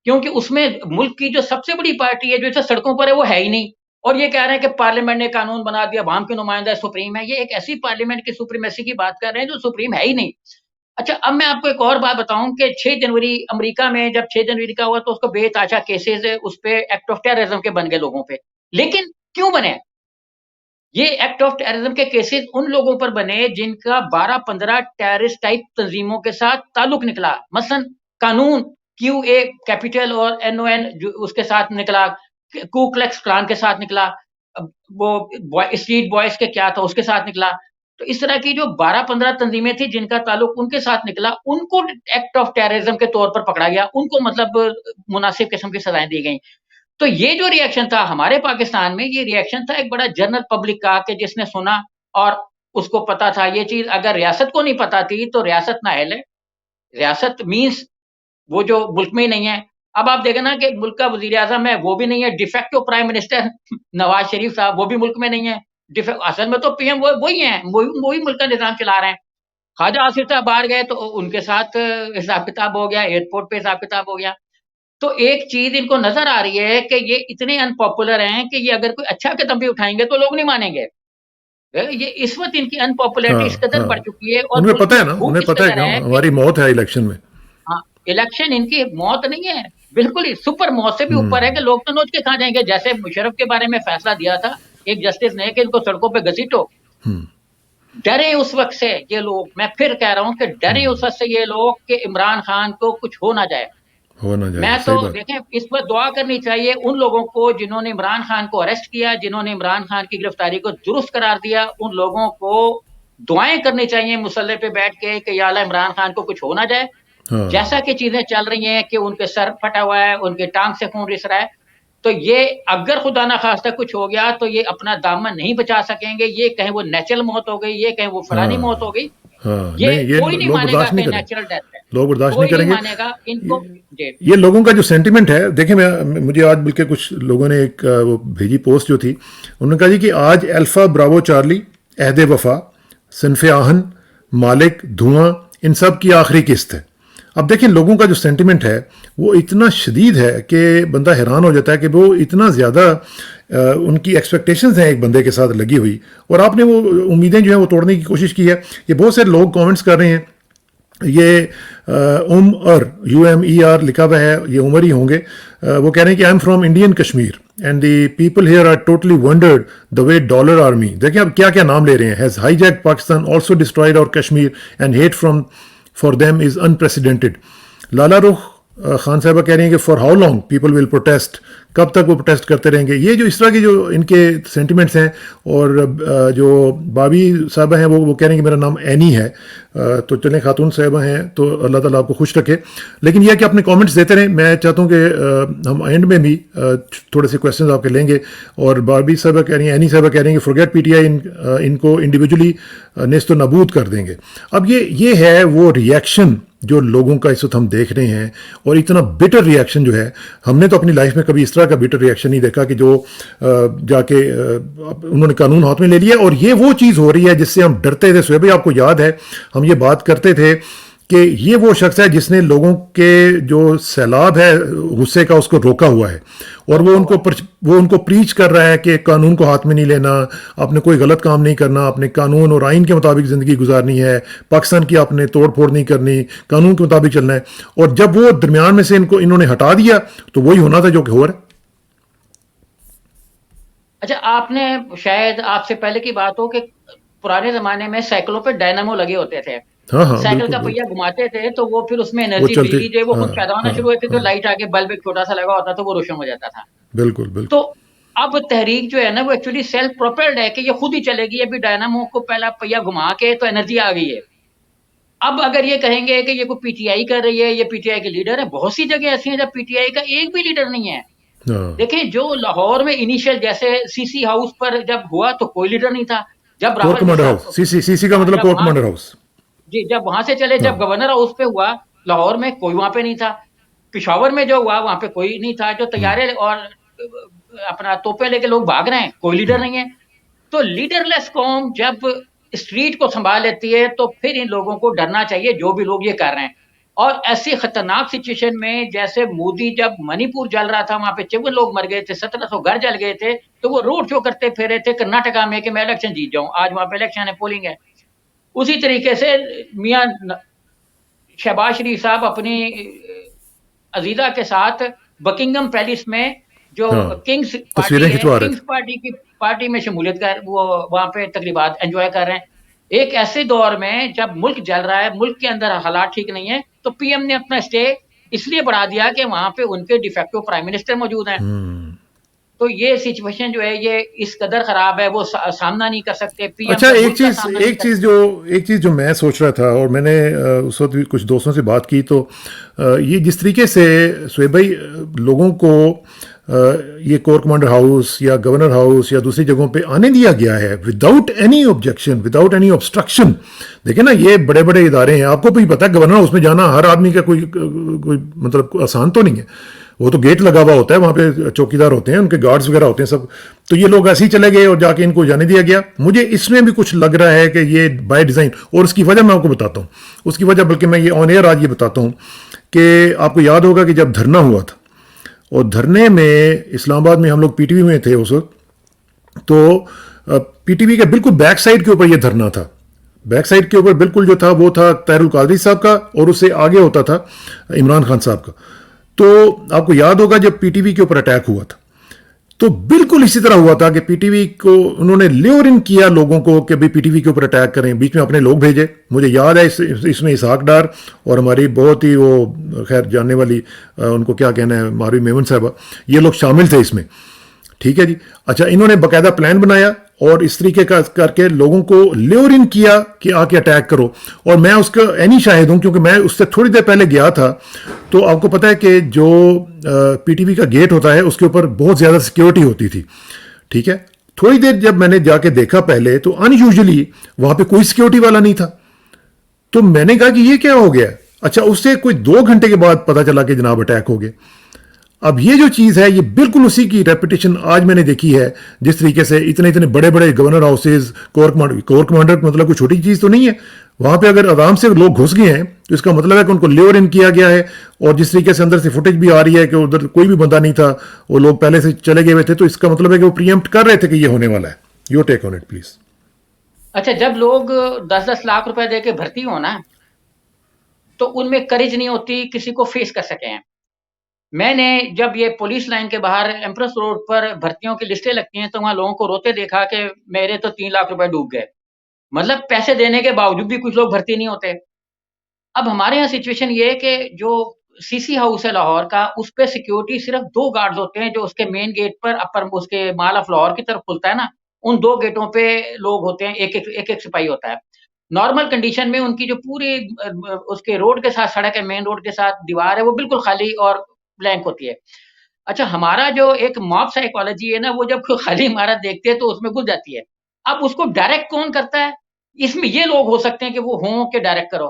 کیونکہ اس میں ملک کی جو سب سے بڑی پارٹی ہے جو اسے سڑکوں پر ہے وہ ہے ہی نہیں، اور یہ کہہ رہے ہیں کہ پارلیمنٹ نے قانون بنا دیا، عوام کے نمائندہ سپریم ہے. یہ ایک ایسی پارلیمنٹ کی سپریمیسی کی بات کر رہے ہیں جو سپریم ہے ہی نہیں. اچھا، اب میں آپ کو ایک اور بات بتاؤں کہ 6 جنوری امریکہ میں جب 6 جنوری کا ہوا تو اس کو بے تحاشا کیسز اس پہ ایکٹ آف ٹیررزم کے بن گئے لوگوں پہ. لیکن کیوں بنے یہ ایکٹ آف ٹیررزم کے کیسز؟ ان لوگوں پر بنے جن کا 12-15 ٹیررسٹ ٹائپ تنظیموں کے ساتھ تعلق نکلا. مثلا قانون کیو اے کیپیٹل اور این او این اس کے ساتھ نکلا، کو کلیکس کلان کے ساتھ نکلا، وہ اسٹریٹ بوائز کے کیا تھا اس کے ساتھ نکلا. تو اس طرح کی جو 12-15 تنظیمیں تھیں جن کا تعلق ان کے ساتھ نکلا، ان کو ایکٹ آف ٹیررزم کے طور پر پکڑا گیا، ان کو مطلب مناسب قسم کی سزائیں دی گئیں. تو یہ جو ریئیکشن تھا ہمارے پاکستان میں، یہ ریئیکشن تھا ایک بڑا جنرل پبلک کا کہ جس نے سنا اور اس کو پتا تھا یہ چیز. اگر ریاست کو نہیں پتا تھی تو ریاست نااہل ہے. ریاست مینس وہ جو ملک میں ہی نہیں ہے. اب آپ دیکھیں نا کہ ملک کا وزیر اعظم ہے وہ بھی نہیں ہے، de facto prime minister Nawaz Sharif صاحب وہ بھی ملک میں نہیں ہے. اصل میں تو پی ایم وہی ہیں، وہی ملک کا نظام چلا رہے ہیں. خواجہ آصف صاحب باہر گئے تو ان کے ساتھ حساب کتاب ہو گیا، ایئرپورٹ پہ حساب کتاب ہو گیا. تو ایک چیز ان کو نظر آ رہی ہے کہ یہ اتنے ان پاپولر ہیں کہ یہ اگر کوئی اچھا قدم بھی اٹھائیں گے تو لوگ نہیں مانیں گے. یہ اس وقت ان کی ان پاپولرٹی ہاں اس قدر ہاں، بڑھ چکی ہے اور انہیں ملک پتہ میں ہے نا، بھوک انہیں اس پتہ ہے قدر کہ ہے کہ ہماری موت ہے الیکشن میں. ہاں، الیکشن ان کی موت نہیں ہے، بالکل ہی سپر موت سے بھی ہوں اوپر ہے کہ لوگ تو نوچ کے کھا جائیں گے. جیسے مشرف کے بارے میں فیصلہ دیا تھا ایک جسٹس نے کہ ان کو سڑکوں پہ گھسیٹو، ہوں ڈرے اس وقت سے یہ لوگ. میں پھر کہہ رہا ہوں کہ ڈرے اس وقت سے یہ لوگ کہ عمران خان کو کچھ ہو نہ جائے. ہو نہ جائے، میں تو صحیح بات. دیکھیں اس پر دعا کرنی چاہیے ان لوگوں کو جنہوں نے عمران خان کو اریسٹ کیا، جنہوں نے عمران خان کی گرفتاری کو درست قرار دیا. ان لوگوں کو دعائیں کرنی چاہیے مسلح پہ بیٹھ کے کہ یا اللہ عمران خان کو کچھ ہو نہ جائے. ہاں جیسا کہ چیزیں چل رہی ہیں کہ ان کے سر پھٹا ہوا ہے، ان کے ٹانگ سے خون رس رہا ہے، تو یہ اگر خدا نہ خواستہ کچھ ہو گیا تو یہ اپنا دامن نہیں بچا سکیں گے. یہ کہیں وہ نیچرل موت ہو گئی، یہ کہیں وہ فلانی ہاں موت ہو گئی، ہاں، یہ نہیں یہ کوئی نہیں لوگ مانے گا برداشت نہیں کہ کریں، نیچرل ڈیتھ ہے. لوگ برداشت نہیں کوئی کریں نہیں گے. مانے گا ان کو. جی یہ لوگوں کا جو سینٹیمنٹ ہے، دیکھیں مجھے آج بلکہ کچھ لوگوں نے ایک وہ بھیجی پوسٹ جو تھی، انہوں نے کہا جی کہ آج الفا براوو چارلی، عہد وفا، صنف آہن، مالک، دھواں، ان سب کی آخری قسط ہے. اب دیکھیں لوگوں کا جو سینٹیمنٹ ہے وہ اتنا شدید ہے کہ بندہ حیران ہو جاتا ہے کہ وہ اتنا زیادہ ان کی ایکسپیکٹیشنز ہیں ایک بندے کے ساتھ لگی ہوئی، اور آپ نے وہ امیدیں جو ہیں وہ توڑنے کی کوشش کی ہے. یہ بہت سے لوگ کامنٹس کر رہے ہیں. یہ یو ایم ای آر لکھا ہوا ہے، یہ عمر ہی ہوں گے. وہ کہہ رہے ہیں کہ I am from Indian Kashmir and the people here are totally wondered the way dollar army. دیکھیں اب کیا کیا نام لے رہے ہیں. Has hijack Pakistan, also destroyed our Kashmir and hate from far them is unprecedented. Lala Rukh Khan صاحبہ کہہ رہی ہیں کہ for how long people will protest, کب تک وہ پروٹیسٹ کرتے رہیں گے. یہ جو اس طرح کی جو ان کے سینٹیمنٹس ہیں. اور جو بابی صاحبہ ہیں وہ کہہ رہے ہیں کہ میرا نام اینی ہے. تو چلیں خاتون صاحبہ ہیں تو اللہ تعالیٰ آپ کو خوش رکھے. لیکن یہ کہ اپنے کامنٹس دیتے رہیں. میں چاہتا ہوں کہ ہم اینڈ میں بھی تھوڑے سے کویشچنز آپ کے لیں گے. اور بابی صاحبہ کہہ رہی ہیں، اینی صاحبہ کہہ رہی ہیں کہ فورگیٹ پی ٹی آئی، ان کو انڈیویجولی نیست و نابود کر دیں گے. اب یہ ہے وہ ریئیکشن جو لوگوں کا اس وقت ہم دیکھ رہے ہیں. اور اتنا بیٹر ریئیکشن جو ہے، ہم نے تو اپنی لائف میں کبھی اس طرح کا بیٹر ریئیکشن نہیں دیکھا کہ جو جا کے انہوں نے قانون ہاتھ میں لے لیا. اور یہ وہ چیز ہو رہی ہے جس سے ہم ڈرتے تھے. سہیب بھائی آپ کو یاد ہے ہم یہ بات کرتے تھے کہ یہ وہ شخص ہے جس نے لوگوں کے جو سیلاب ہے غصے کا اس کو روکا ہوا ہے. اور وہ ان کو پریچ کر رہا ہے کہ قانون کو ہاتھ میں نہیں لینا، آپ نے کوئی غلط کام نہیں کرنا، آپ نے قانون اور آئین کے مطابق زندگی گزارنی ہے، پاکستان کی آپ نے توڑ پھوڑ نہیں کرنی، قانون کے مطابق چلنا ہے. اور جب وہ درمیان میں سے انہوں نے ہٹا دیا تو وہی ہونا تھا جو کہ ہو رہا ہے. اچھا، آپ نے شاید آپ سے پہلے کی بات ہو کہ پرانے زمانے میں سائیکلوں پہ ڈائنامو لگے ہوتے تھے. ہاں ہاں، سائیکل بالکل کا پہیا بالکل، گھماتے تھے تو وہ پھر اس میں وہ انرجی چلتے. بجلی جو ہے وہ ہاں خود پیدا ہونا ہاں شروع ہوتی تھی، تو ہاں، لائٹ آگے بلب ایک چھوٹا سا لگا ہوتا تھا وہ روشن ہو جاتا تھا. بالکل بالکل. تو اب تحریک جو ہے نا وہ ایکچولی سیلف پروپیلڈ ہے کہ یہ خود ہی چلے گی. ابھی ڈائنامو کو پہلا پہیا گھما کے تو انرجی آ گئی ہے. اب اگر یہ کہیں گے کہ یہ کوئی پی ٹی آئی کر رہی ہے، یہ پی ٹی آئی کے لیڈر ہے، بہت سی جگہ ایسی ہیں جب پی ٹی آئی کا ایک بھی لیڈر نہیں ہے. ہاں، دیکھیں جو لاہور میں انیشیل جیسے سی سی ہاؤس پر جب ہوا تو کوئی لیڈر نہیں تھا. جب کور راہل کمانڈر ہاؤس، سی سی کا مطلب جب کور وہاں کمانڈر ہاؤس. جی جب وہاں سے چلے، ہاں جب گورنر ہاؤس پہ ہوا لاہور میں کوئی وہاں پہ نہیں تھا. پشاور میں جو ہوا وہاں پہ کوئی نہیں تھا. جو طیارے اور اپنا توپے لے کے لوگ بھاگ رہے ہیں، کوئی لیڈر نہیں ہے. تو لیڈر لیس قوم جب اسٹریٹ کو سنبھال لیتی ہے تو پھر ان لوگوں کو ڈرنا چاہیے جو بھی لوگ یہ کر رہے ہیں. اور ایسی خطرناک سچویشن میں جیسے مودی جب منی پور جل رہا تھا وہاں پہ 54 لوگ مر گئے تھے, 1700 گھر جل گئے تھے, تو وہ روڈ شو کرتے پھرے تھے کرناٹکا میں کہ میں الیکشن جیت جاؤں. آج وہاں پہ الیکشن ہے, پولنگ ہے. اسی طریقے سے میاں شہباز شریف صاحب اپنی عزیزہ کے ساتھ بکنگم پیلس میں جو ہاں کنگز تصویریں پارٹی ہے, کھنچوا رہے کنگز پارٹی کی پارٹی میں شمولیت کر وہ وہاں پہ تقریبات انجوائے کر رہے ہیں. ایک ایسے دور میں جب ملک جل رہا ہے, ملک کے اندر حالات ٹھیک نہیں ہے, تو پی ایم نے اپنا اسٹے اس لیے بڑھا دیا کہ وہاں پہ ان کے ڈیفیکٹو پرائم منسٹر موجود ہیں. تو یہ سچویشن جو ہے یہ اس قدر خراب ہے, وہ سامنا نہیں کر سکتے, پی ایم اچھا کا ایک ملک کا چیز سامنا نہیں ایک کر چیز سکتے. جو ایک چیز جو میں سوچ رہا تھا, اور میں نے اس وقت بھی کچھ دوستوں سے بات کی, تو یہ جس طریقے سے سہیب بھائی لوگوں کو یہ کور کمانڈر ہاؤس یا گورنر ہاؤس یا دوسری جگہوں پہ آنے دیا گیا ہے without any objection, without any obstruction. دیکھیں نا, یہ بڑے بڑے ادارے ہیں, آپ کو بھی پتا ہے گورنر ہاؤس میں جانا ہر آدمی کا کوئی مطلب آسان تو نہیں ہے. وہ تو گیٹ لگا ہوا ہوتا ہے, وہاں پہ چوکیدار ہوتے ہیں, ان کے گارڈز وغیرہ ہوتے ہیں سب. تو یہ لوگ ایسے ہی چلے گئے اور جا کے ان کو جانے دیا گیا. مجھے اس میں بھی کچھ لگ رہا ہے کہ یہ بائی ڈیزائن, اور اس کی وجہ میں آپ کو بتاتا ہوں. اس کی وجہ بلکہ میں یہ آن ایئر آج یہ بتاتا ہوں کہ آپ کو یاد ہوگا کہ جب دھرنا ہوا تھا, اور دھرنے میں اسلام آباد میں ہم لوگ پی ٹی وی میں تھے اس وقت, تو پی ٹی وی کے بالکل بیک سائڈ کے اوپر یہ دھرنا تھا. بیک سائڈ کے اوپر بالکل جو تھا وہ تھا طاہر القادری صاحب کا, اور اس سے آگے ہوتا تھا عمران خان صاحب کا. تو آپ کو یاد ہوگا جب پی ٹی وی کے اوپر اٹیک ہوا تھا, تو بالکل اسی طرح ہوا تھا کہ پی ٹی وی کو انہوں نے لیور ان کیا لوگوں کو کہ بھائی پی ٹی وی کے اوپر اٹیک کریں, بیچ میں اپنے لوگ بھیجے. مجھے یاد ہے اس میں اسحاق ڈار اور ہماری بہت ہی وہ خیر جاننے والی, ان کو کیا کہنا ہے, ماروی میمن صاحبہ, یہ لوگ شامل تھے اس میں. ٹھیک ہے جی. اچھا, انہوں نے باقاعدہ پلان بنایا اور اس طریقے کا کر کے لوگوں کو لیور ان کیا کہ آ کے اٹیک کرو. اور میں اس کا عینی شاہد ہوں, کیونکہ میں اس سے تھوڑی دیر پہلے گیا تھا. تو آپ کو پتہ ہے کہ جو پی ٹی وی کا گیٹ ہوتا ہے اس کے اوپر بہت زیادہ سیکیورٹی ہوتی تھی. ٹھیک ہے, تھوڑی دیر جب میں نے جا کے دیکھا پہلے, تو ان یوزلی وہاں پہ کوئی سیکیورٹی والا نہیں تھا. تو میں نے کہا کہ یہ کیا ہو گیا. اچھا, اس سے کوئی 2 گھنٹے کے بعد پتہ چلا کہ جناب اٹیک ہو گیا. اب یہ جو چیز ہے یہ بالکل اسی کی ریپیٹیشن آج میں نے دیکھی ہے, جس طریقے سے اتنے بڑے بڑے گورنر ہاؤسز, کور کمانڈر مطلب کوئی چھوٹی چیز تو نہیں ہے. وہاں پہ اگر آرام سے لوگ گھس گئے ہیں تو اس کا مطلب ہے کہ ان کو لیور ان کیا گیا ہے. اور جس طریقے سے اندر سے فوٹیج بھی آ رہی ہے کہ ادھر کوئی بھی بندہ نہیں تھا, وہ لوگ پہلے سے چلے گئے ہوئے تھے, تو اس کا مطلب ہے کہ وہ پریمپٹ کر رہے تھے کہ یہ ہونے والا ہے. Your take on it please. اچھا, جب لوگ 10-10 لاکھ روپے دے کے بھرتی ہونا, تو ان میں کریج نہیں ہوتی کسی کو فیس کر سکے ہیں. میں نے جب یہ پولیس لائن کے باہر ایمپریس روڈ پر بھرتیوں کی لسٹیں لگتی ہیں, تو وہاں لوگوں کو روتے دیکھا کہ میرے تو 3 لاکھ روپے ڈوب گئے. مطلب پیسے دینے کے باوجود بھی کچھ لوگ بھرتی نہیں ہوتے. اب ہمارے یہاں سچویشن یہ ہے کہ جو سی سی ہاؤس ہے لاہور کا, اس پہ سیکیورٹی صرف 2 گارڈز ہوتے ہیں جو اس کے مین گیٹ پر اپر اس کے مال آف لاہور کی طرف کھلتا ہے نا, ان 2 گیٹوں پہ لوگ ہوتے ہیں, ایک سپاہی ہوتا ہے. نارمل کنڈیشن میں ان کی جو پوری اس کے روڈ کے ساتھ سڑک ہے, مین روڈ کے ساتھ دیوار ہے, وہ بالکل خالی اور بلینک ہوتی ہے. اچھا, ہمارا جو ایک ماب سائیکالوجی ہے نا, وہ جب خالی عمارت دیکھتے ہیں تو اس میں گھس جاتی ہے. اب اس کو ڈائریکٹ کون کرتا ہے؟ اس میں یہ لوگ ہو سکتے ہیں کہ وہ ہوں کہ ڈائریکٹ کرو.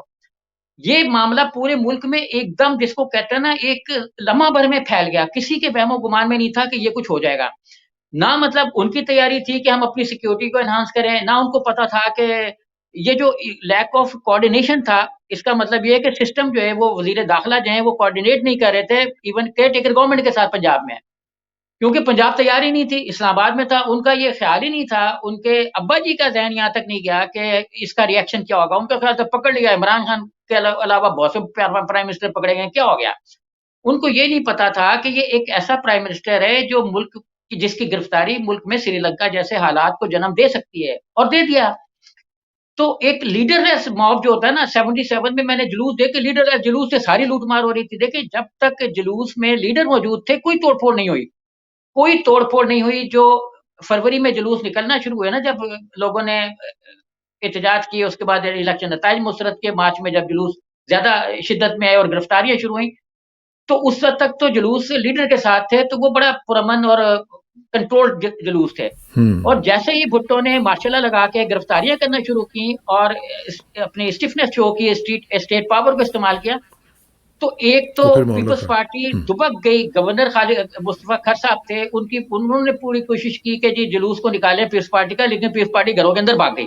یہ معاملہ پورے ملک میں ایک دم جس کو کہتے ہیں نا ایک لمحہ بھر میں پھیل گیا. کسی کے وہم و گمان میں نہیں تھا کہ یہ کچھ ہو جائے گا. نہ مطلب ان کی تیاری تھی کہ ہم اپنی سیکیورٹی کو انہانس کریں, نہ ان کو پتا تھا کہ یہ جو لیک آف کوآرڈینیشن تھا, اس کا مطلب یہ ہے کہ سسٹم جو ہے وہ وزیر داخلہ جو ہے وہ کوآرڈینیٹ نہیں کر رہے تھے ایون کیئر ٹیکر گورنمنٹ کے ساتھ پنجاب میں, کیونکہ پنجاب تیار ہی نہیں تھی, اسلام آباد میں تھا. ان کا یہ خیال ہی نہیں تھا, ان کے ابا جی کا ذہن یہاں تک نہیں گیا کہ اس کا ری ایکشن کیا ہوگا. ان کا خیال تھا پکڑ لیا, عمران خان کے علاوہ بہت سے پرائم منسٹر پکڑے گئے, کیا ہو گیا. ان کو یہ نہیں پتا تھا کہ یہ ایک ایسا پرائم منسٹر ہے جو ملک جس کی گرفتاری ملک میں سری لنکا جیسے حالات کو جنم دے سکتی ہے, اور دے دیا. تو ایک لیڈر لیس موب جو ہوتا ہے نا, 77 میں نے جلوس دیکھے, لیڈر لیس جلوس سے ساری لوٹ مار ہو رہی تھی. دیکھیں, جب تک جلوس میں لیڈر موجود تھے کوئی توڑ پھوڑ نہیں ہوئی, کوئی توڑ پھوڑ نہیں ہوئی. جو فروری میں جلوس نکلنا شروع ہوئے نا, جب لوگوں نے احتجاج کیے, اس کے بعد الیکشن نتائج مسرت کے, مارچ میں جب جلوس زیادہ شدت میں آئے اور گرفتاریاں شروع ہوئیں, تو اس وقت تک تو جلوس لیڈر کے ساتھ تھے, تو وہ بڑا پرامن اور کنٹرول جلوس تھے. اور جیسے ہی بھٹو نے ماشاء اللہ لگا کے گرفتاریاں کرنا شروع کی اور اپنی اسٹفنس شو کی, اسٹیٹ پاور کو استعمال کیا, تو ایک تو پھر معاملہ پیپلز پارٹی دبک گئی. گورنر خالد مصطفیٰ کھر صاحب تھے, انہوں نے پوری کوشش کی کہ جی جلوس کو نکالیں پیپلز پارٹی کا, لیکن پیپلز پارٹی گھروں کے اندر بھاگ گئی.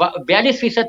42%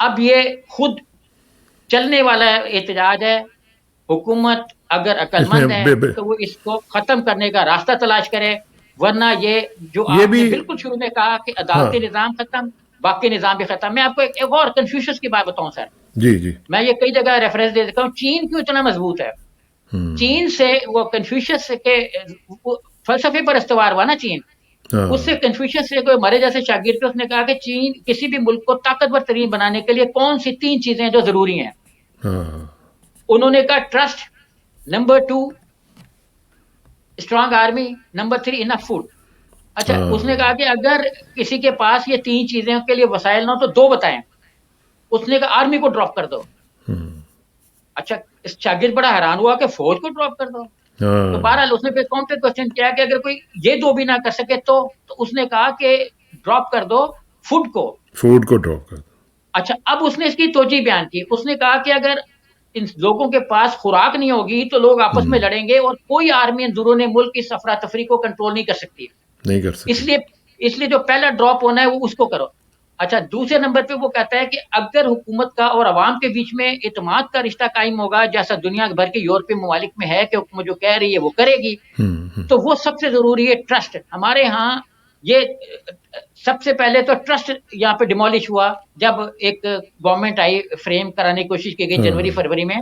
اب یہ خود چلنے والا احتجاج ہے. حکومت اگر عقل اس میں مند ہے تو وہ اس کو ختم کرنے کا راستہ تلاش کرے، ورنہ یہ جو یہ آپ بھی نے بالکل شروع میں کہا کہ ہاں عدالتی نظام ختم، باقی نظام بھی ختم. میں آپ کو ایک اور کنفیوشس کی بات بتاؤں سر. جی جی میں یہ کئی جگہ ریفرنس دے دیتا ہوں. چین کیوں اتنا مضبوط ہے؟ چین سے وہ کنفیوشس کے فلسفے پر استوار ہوا نا چین. ہاں اس سے کنفیوشس سے کوئی ہمارے جیسے شاگرد تھے، اس نے کہا کہ چین کسی بھی ملک کو طاقتور ترین بنانے کے لیے کون سی 3 چیزیں ہیں جو ضروری ہیں. ہاں انہوں نے کہا trust, number 2 strong army, number 3 enough food. اچھا اس نے کہا ہاں کہ اگر کسی کے پاس یہ 3 چیزیں کے لیے وسائل نہ ہو تو 2 بتائیں. اس نے کہا آرمی کو ڈراپ کر دو. اچھا اس شاگرد بڑا حیران ہوا کہ فوج کو ڈراپ کر دو. تو ہاں بہرحال اس نے پھر کاؤنٹر کوشچن کیا کہ اگر کوئی یہ 2 بھی نہ کر سکے تو اس نے کہا کہ ڈراپ کر دو فوڈ کو. فوڈ کو ڈراپ کر دو. اچھا اب اس نے اس کی توجہ بیان کی. اس نے کہا کہ اگر ان لوگوں کے پاس خوراک نہیں ہوگی تو لوگ آپس میں لڑیں گے، اور کوئی آرمی اندرون ملک اس افراتفری کو کنٹرول نہیں کر سکتی. نہیں کر اس سکتے. لیے جو پہلا ڈراپ ہونا ہے وہ اس کو کرو. اچھا دوسرے نمبر پہ وہ کہتا ہے کہ اگر حکومت کا اور عوام کے بیچ میں اعتماد کا رشتہ قائم ہوگا، جیسا دنیا بھر کے یورپی ممالک میں ہے کہ حکومت جو کہہ رہی ہے وہ کرے گی، تو وہ سب سے ضروری ہے ٹرسٹ. ہمارے ہاں یہ سب سے پہلے تو ٹرسٹ یہاں پہ ڈیمولش ہوا جب ایک گورنمنٹ آئی، فریم کرانے کی کوشش کی گئی ہاں جنوری فروری میں.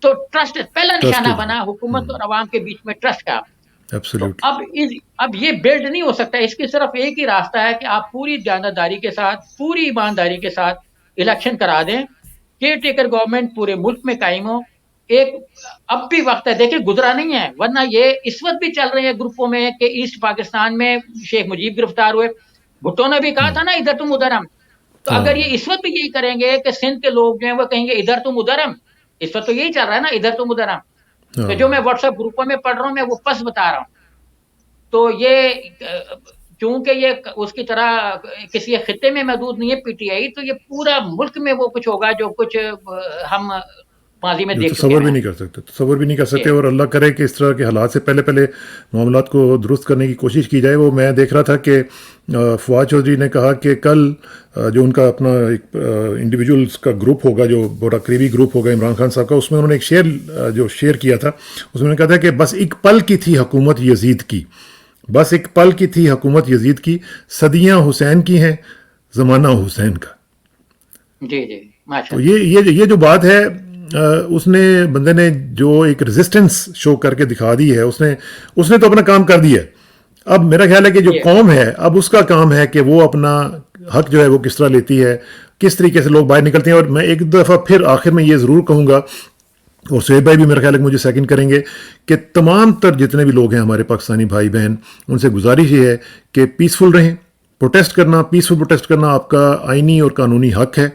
تو ٹرسٹ پہلا نشانہ ٹرسٹڈ. بنا حکومت اور عوام کے بیچ میں ٹرسٹ کا. تو ایبسلیوٹلی. اب یہ بلڈ نہیں ہو سکتا. اس کی صرف ایک ہی راستہ ہے کہ آپ پوری جانبداری کے ساتھ، پوری ایمانداری کے ساتھ الیکشن کرا دیں، کیئر ٹیکر گورنمنٹ پورے ملک میں قائم ہو. ایک اب بھی وقت ہے، دیکھیں گزرا نہیں ہے، ورنہ یہ اس وقت بھی چل رہے ہیں گروپوں میں کہ ایسٹ پاکستان میں شیخ مجیب گرفتار ہوئے. بھٹو نے بھی کہا تھا نا ادھر تم ادھر ہم. تو ہاں اگر یہ اس وقت بھی یہی کریں گے کہ سندھ کے لوگ جو ہیں وہ کہیں گے ادھر تم ادھر ہم، اس وقت تو یہی چل رہا ہے نا ادھر تم ادھر ہم. کہ ہاں جو میں واٹس ایپ گروپوں میں پڑھ رہا ہوں میں وہ پس بتا رہا ہوں. تو یہ چونکہ یہ اس کی طرح کسی خطے میں محدود نہیں ہے پی ٹی آئی، تو یہ پورا ملک میں وہ کچھ ہوگا جو کچھ ہم ماضی میں جو دیکھ چکے تصور بھی ہیں. نہیں کر سکتے، تصور بھی نہیں کر جی سکتے. اور اللہ کرے کہ اس طرح کے حالات سے پہلے پہلے معاملات کو درست کرنے کی کوشش کی جائے. وہ میں دیکھ رہا تھا کہ فواد چودھری نے کہا کہ کل جو ان کا اپنا ایک انڈیویجولس کا گروپ ہوگا، جو بڑا قریبی گروپ ہوگا عمران خان صاحب کا، اس میں انہوں نے ایک شیئر کیا تھا. اس میں نے کہا تھا کہ بس ایک پل کی تھی حکومت یزید کی، بس ایک پل کی تھی حکومت یزید کی، صدیاں حسین کی ہیں، زمانہ حسین کا. جی جی ماشاء تو اللہ. یہ جو بات ہے، اس نے بندے نے جو ایک ریزسٹنس شو کر کے دکھا دی ہے، اس نے تو اپنا کام کر دیا ہے. اب میرا خیال ہے کہ جو جی قوم ہے، اب اس کا کام ہے کہ وہ اپنا حق جو ہے وہ کس طرح لیتی ہے، کس طریقے سے لوگ باہر نکلتے ہیں. اور میں ایک دفعہ پھر آخر میں یہ ضرور کہوں گا، اور سہیب بھائی بھی میرا خیال ہے کہ مجھے سیکنڈ کریں گے، کہ تمام تر جتنے بھی لوگ ہیں ہمارے پاکستانی بھائی بہن، ان سے گزارش یہ ہے کہ پیسفل رہیں. پروٹیسٹ کرنا، پیسفل پروٹیسٹ کرنا آپ کا آئینی اور قانونی حق ہے.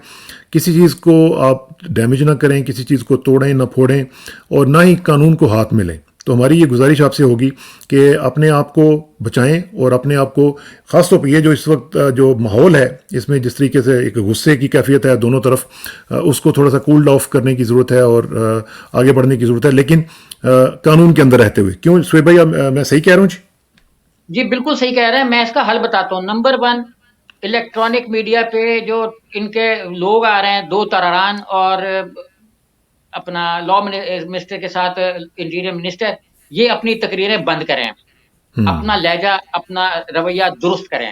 کسی چیز کو آپ ڈیمیج نہ کریں، کسی چیز کو توڑیں نہ پھوڑیں، اور نہ ہی قانون کو ہاتھ میں لیں. تو ہماری یہ گزارش آپ سے ہوگی کہ اپنے آپ کو بچائیں، اور اپنے آپ کو خاص طور پہ یہ جو اس وقت جو ماحول ہے، اس میں جس طریقے سے ایک غصے کی کیفیت ہے دونوں طرف، اس کو تھوڑا سا کولڈ آف کرنے کی ضرورت ہے اور آگے بڑھنے کی ضرورت ہے، لیکن قانون کے اندر رہتے ہوئے. کیوں سہیب بھائی، میں صحیح کہہ رہا ہوں جی؟ جی بالکل صحیح کہہ رہے ہیں. میں اس کا حل بتاتا ہوں. نمبر 1، الیکٹرانک میڈیا پہ جو ان کے لوگ آ رہے ہیں، 2 تراران اور اپنا لا منسٹر کے ساتھ انٹیریئر منسٹر، یہ اپنی تقریریں بند کریں، اپنا لہجہ اپنا رویہ درست کریں.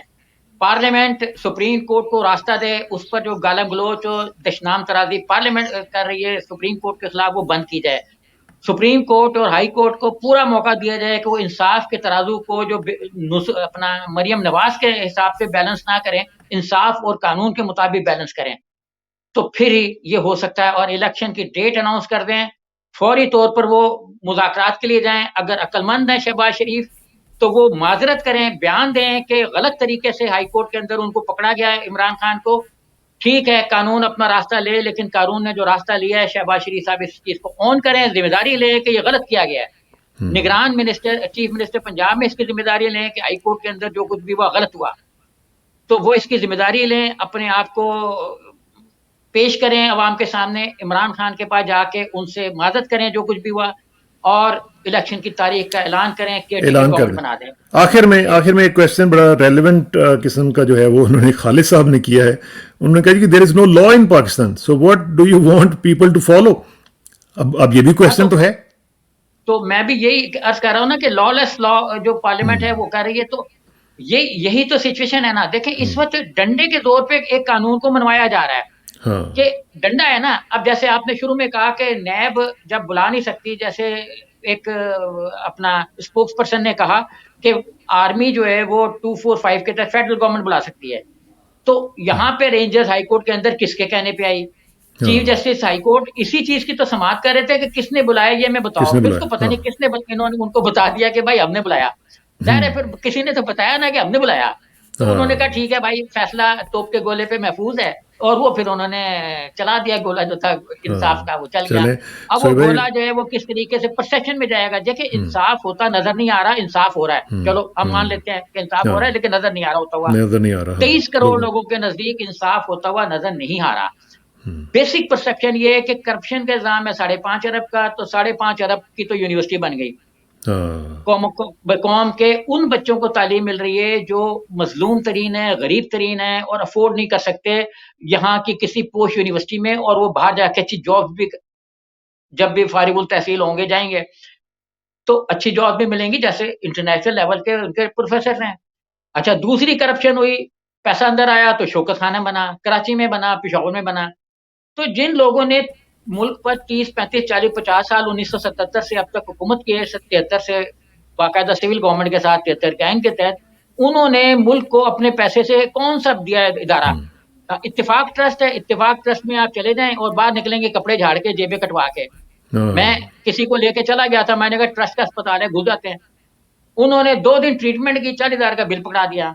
پارلیمنٹ سپریم کورٹ کو راستہ دے، اس پر جو گالم گلوچ اور دشنام ترازی پارلیمنٹ کر رہی ہے سپریم کورٹ کے خلاف، وہ بند کی جائے. سپریم کورٹ اور ہائی کورٹ کو پورا موقع دیا جائے کہ وہ انصاف کے ترازو کو جو اپنا مریم نواز کے حساب سے بیلنس نہ کریں، انصاف اور قانون کے مطابق بیلنس کریں. تو پھر ہی یہ ہو سکتا ہے. اور الیکشن کی ڈیٹ اناؤنس کر دیں، فوری طور پر وہ مذاکرات کے لیے جائیں. اگر عقل مند ہیں شہباز شریف تو وہ معذرت کریں، بیان دیں کہ غلط طریقے سے ہائی کورٹ کے اندر ان کو پکڑا گیا ہے عمران خان کو. ٹھیک ہے قانون اپنا راستہ لے، لیکن قانون نے جو راستہ لیا ہے، شہباز شریف صاحب اس چیز کو اون کریں، ذمہ داری لیں کہ یہ غلط کیا گیا ہے. نگران منسٹر، چیف منسٹر پنجاب میں اس کی ذمہ داری لیں کہ ہائی کورٹ کے اندر جو کچھ بھی ہوا غلط ہوا، تو وہ اس کی ذمہ داری لیں، اپنے آپ کو پیش کریں عوام کے سامنے، عمران خان کے پاس جا کے ان سے معذرت کریں جو کچھ بھی ہوا. اور الیکشن کی تاریخ کا اعلان کریں کہ اعلان کر گورنمنٹ دیں. بنا دیں. آخر میں ایک کوشچن بڑا ریلیونٹ قسم کا جو ہے وہ انہوں نے خالد صاحب نے کیا ہے. انہوں نے کہا کہ there is no law in Pakistan, so what do you want people to follow. اب یہ بھی کوشچن تو ہے. تو میں بھی یہی عرض کر رہا ہوں نا کہ لا لیس لا جو پارلیمنٹ ہے وہ کر رہی ہے. تو یہی تو سچویشن ہے نا. دیکھیں اس وقت ڈنڈے کے دور پہ ایک قانون کو منوایا جا رہا ہے کہ ڈنڈا ہے نا. اب جیسے آپ نے شروع میں کہا کہ نیب جب بلا نہیں سکتی, جیسے ایک اپنا اسپوکس پرسن نے کہا کہ آرمی جو ہے وہ 245 کے تحت فیڈرل گورنمنٹ بلا سکتی ہے. تو یہاں پہ رینجرز ہائی کورٹ کے اندر کس کے کہنے پہ آئی؟ چیف جسٹس ہائی کورٹ اسی چیز کی تو سماعت کر رہے تھے کہ کس نے بلایا یہ میں بتاؤ. پھر اس کو پتہ نہیں کس نے, انہوں نے ان کو بتا دیا کہ بھائی ہم نے بلایا. ظاہر ہے پھر کسی نے تو بتایا نا کہ ہم نے بلایا. تو انہوں نے کہا ٹھیک ہے بھائی فیصلہ توپ کے گولے پہ محفوظ ہے, اور وہ پھر انہوں نے چلا دیا گولا جو تھا انصاف کا, وہ چل گیا. اب وہ گولا جو ہے وہ کس طریقے سے پرسیپشن میں جائے گا. دیکھیں انصاف ہوتا نظر نہیں آ رہا, انصاف ہو رہا ہے, چلو ہم مان لیتے ہیں کہ انصاف ہو رہا ہے, لیکن نظر نہیں آ رہا ہوتا ہوا. 23 کروڑ لوگوں کے نزدیک انصاف ہوتا ہوا نظر نہیں آ رہا. بیسک پرسیپشن یہ ہے کہ کرپشن کا الزام ہے 5.5 ارب کا, تو 5.5 ارب کی تو یونیورسٹی بن گئی. قوم کے ان بچوں کو تعلیم مل رہی ہے جو مظلوم ترین ہے, غریب ترین ہے, اور افورڈ نہیں کر سکتے یہاں کی کسی پوش یونیورسٹی میں, اور وہ باہر جا کے اچھی جاب بھی جب بھی فارغ التحصیل ہوں گے جائیں گے تو اچھی جاب بھی ملیں گی جیسے انٹرنیشنل لیول کے ان کے پروفیسر ہیں. اچھا دوسری کرپشن ہوئی, پیسہ اندر آیا تو شوکت خانہ بنا, کراچی میں بنا, پشاور میں بنا. تو جن لوگوں نے ملک پر 30 35 40 50 سال 1977 سے اب تک حکومت کی ہے, 73 سے باقاعدہ سول گورنمنٹ کے ساتھ 73 کے آئین کے تحت, انہوں نے ملک کو اپنے پیسے سے کون سا دیا ادارہ؟ اتفاق ٹرسٹ ہے. اتفاق ٹرسٹ میں آپ چلے جائیں اور باہر نکلیں گے کپڑے جھاڑ کے, جیبیں کٹوا کے. میں کسی کو لے کے چلا گیا تھا, میں نے کہا ٹرسٹ کا اسپتال ہے, گھس جاتے ہیں. انہوں نے 2 دن ٹریٹمنٹ کی, 40,000 کا بل پکڑا دیا.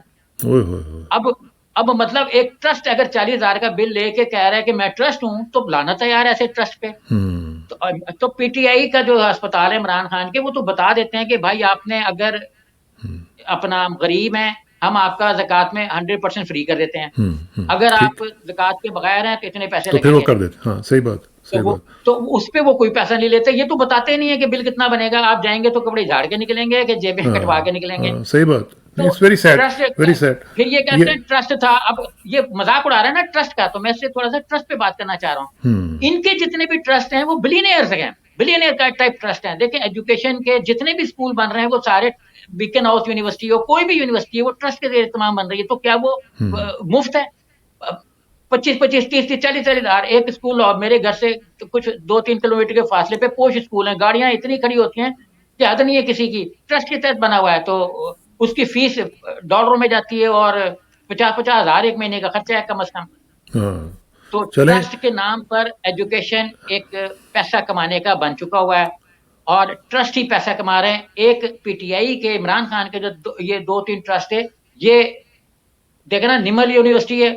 اب مطلب ایک ٹرسٹ اگر 40,000 کا بل لے کے کہہ رہا ہے کہ میں ٹرسٹ ہوں, تو بلانا تیار ہے ایسے ٹرسٹ پہ. تو پی ٹی آئی کا جو اسپتال ہے عمران خان کے, وہ تو بتا دیتے ہیں کہ بھائی آپ نے اگر اپنا غریب ہیں, ہم آپ کا زکوٰۃ میں 100% فری کر دیتے ہیں. اگر آپ زکوٰۃ کے بغیر ہیں تو اتنے پیسے لگیں گے, کر دیتے. ہاں صحیح بات. تو اس پہ وہ کوئی پیسہ نہیں لیتے. یہ تو بتاتے نہیں ہے کہ بل کتنا بنے گا. آپ جائیں گے تو کپڑے جھاڑ کے نکلیں گے کہ جیبیں کٹوا کے نکلیں گے. صحیح بات. پھر یہ کہتے ہیں ٹرسٹ تھا. اب یہ مذاق اڑا رہا ہے نا ٹرسٹ کا, تو میں اس سے تھوڑا سا ٹرسٹ پہ بات کرنا چاہ رہا ہوں. ان کے جتنے بھی ٹرسٹ ہیں وہ بلینئرز ہیں, بلینئر کا ٹائپ ٹرسٹ ہیں. دیکھیں ایجوکیشن کے جتنے بھی اسکول بن رہے ہیں وہ سارے بیکن ہاؤس یونیورسٹی ہو, کوئی بھی یونیورسٹی ہو, وہ ٹرسٹ کے زیر اہتمام بن رہی ہے. تو کیا وہ مفت ہے؟ 25 30 40 ہزار ایک اسکول, اور میرے گھر سے کچھ 2-3 کلومیٹر کے فاصلے پہ پوش اسکول ہیں, گاڑیاں اتنی کھڑی ہوتی ہیں کہ حد نہیں ہے کسی کی. ٹرسٹ کے تحت بنا ہوا ہے, تو اس کی فیس ڈالروں میں جاتی ہے, اور 50 ہزار ایک مہینے کا خرچہ ہے کم از کم. تو ٹرسٹ کے نام پر ایجوکیشن ایک پیسہ کمانے کا بن چکا ہوا ہے, اور ٹرسٹ ہی پیسہ کما رہے ہیں. ایک پی ٹی آئی کے عمران خان کے جو یہ 2-3 ٹرسٹ ہے, یہ دیکھنا نمل یونیورسٹی ہے.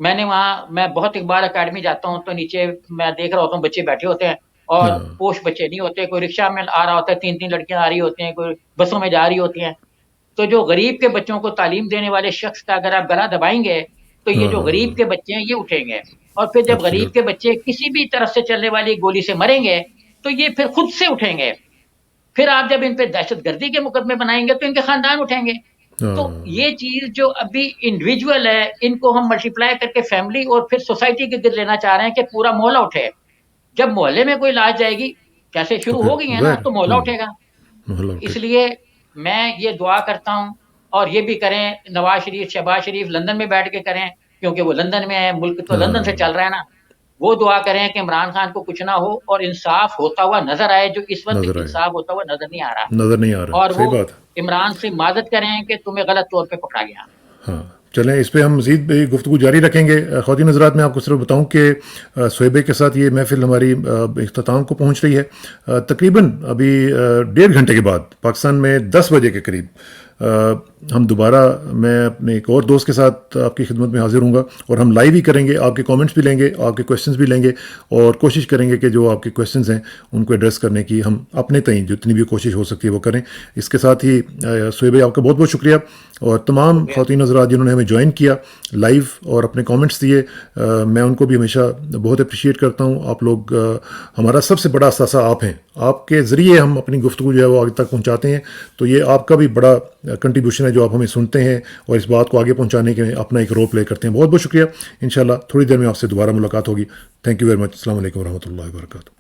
میں بہت اقبال اکیڈمی جاتا ہوں تو نیچے میں دیکھ رہا ہوتا ہوں بچے بیٹھے ہوتے ہیں, اور پوش بچے نہیں ہوتے. کوئی رکشہ میں آ رہا ہوتا ہے, 3 لڑکیاں آ رہی ہوتی ہیں, کوئی بسوں میں جا رہی ہوتی ہیں. تو جو غریب کے بچوں کو تعلیم دینے والے شخص کا اگر آپ گلا دبائیں گے تو یہ جو غریب کے بچے ہیں یہ اٹھیں گے. اور پھر جب غریب کے بچے کسی بھی طرف سے چلنے والی گولی سے مریں گے تو یہ پھر خود سے اٹھیں گے. پھر آپ جب ان پہ دہشت گردی کے مقدمے بنائیں گے تو ان کے خاندان اٹھیں گے. تو یہ چیز جو ابھی انڈیویجول ہے, ان کو ہم ملٹی پلائی کر کے فیملی اور پھر سوسائٹی کے گرد لینا چاہ رہے ہیں کہ پورا محلہ اٹھے. جب محلے میں کوئی لاش جائے گی, کیسے شروع ہو گئی ہے نا, تو محلہ اٹھے گا. اس لیے میں یہ دعا کرتا ہوں, اور یہ بھی کریں نواز شریف شہباز شریف لندن میں بیٹھ کے کریں, کیونکہ وہ لندن میں ہے, ملک تو لندن سے چل رہا ہے نا. وہ دعا کریں کہ عمران خان کو کچھ نہ ہو اور انصاف ہوتا ہوا نظر آئے, جو اس وقت انصاف ہوتا ہوا نظر نہیں آ رہا. اور وہ عمران سے معذرت کریں کہ تمہیں غلط طور پہ پکڑا گیا. ہاں چلیں, اس پہ ہم مزید گفتگو جاری رکھیں گے. خواتین حضرات, میں آپ کو صرف بتاؤں کہ صہیبے کے ساتھ یہ محفل ہماری اختتام کو پہنچ رہی ہے. تقریباً ابھی 1.5 گھنٹے کے بعد پاکستان میں 10 بجے کے قریب ہم دوبارہ میں اپنے ایک اور دوست کے ساتھ آپ کی خدمت میں حاضر ہوں گا، اور ہم لائیو ہی کریں گے، آپ کے کامنٹس بھی لیں گے، آپ کے کویشچنز بھی لیں گے، اور کوشش کریں گے کہ جو آپ کے کویشچنز ہیں ان کو ایڈریس کرنے کی ہم اپنے تئیں جتنی بھی کوشش ہو سکتی ہے وہ کریں۔ اس کے ساتھ ہی سہیب بھائی آپ کا بہت بہت شکریہ، اور تمام خواتین حضرات جنہوں نے ہمیں جوائن کیا لائیو اور اپنے کامنٹس دیے، میں ان کو بھی ہمیشہ بہت اپریشیٹ کرتا ہوں۔ آپ لوگ ہمارا سب سے بڑا اثاثہ آپ ہیں، آپ کے ذریعے ہم اپنی گفتگو جو ہے وہ آگے تک پہنچاتے ہیں، تو یہ آپ کا بھی بڑا کنٹریبیوشن ہے جو آپ ہمیں سنتے ہیں اور اس بات کو آگے پہنچانے کے اپنا ایک رول پلے کرتے ہیں۔ بہت بہت شکریہ، انشاءاللہ تھوڑی دیر میں آپ سے دوبارہ ملاقات ہوگی۔ تھینک یو ویری مچ، السلام علیکم ورحمۃ اللہ وبرکاتہ۔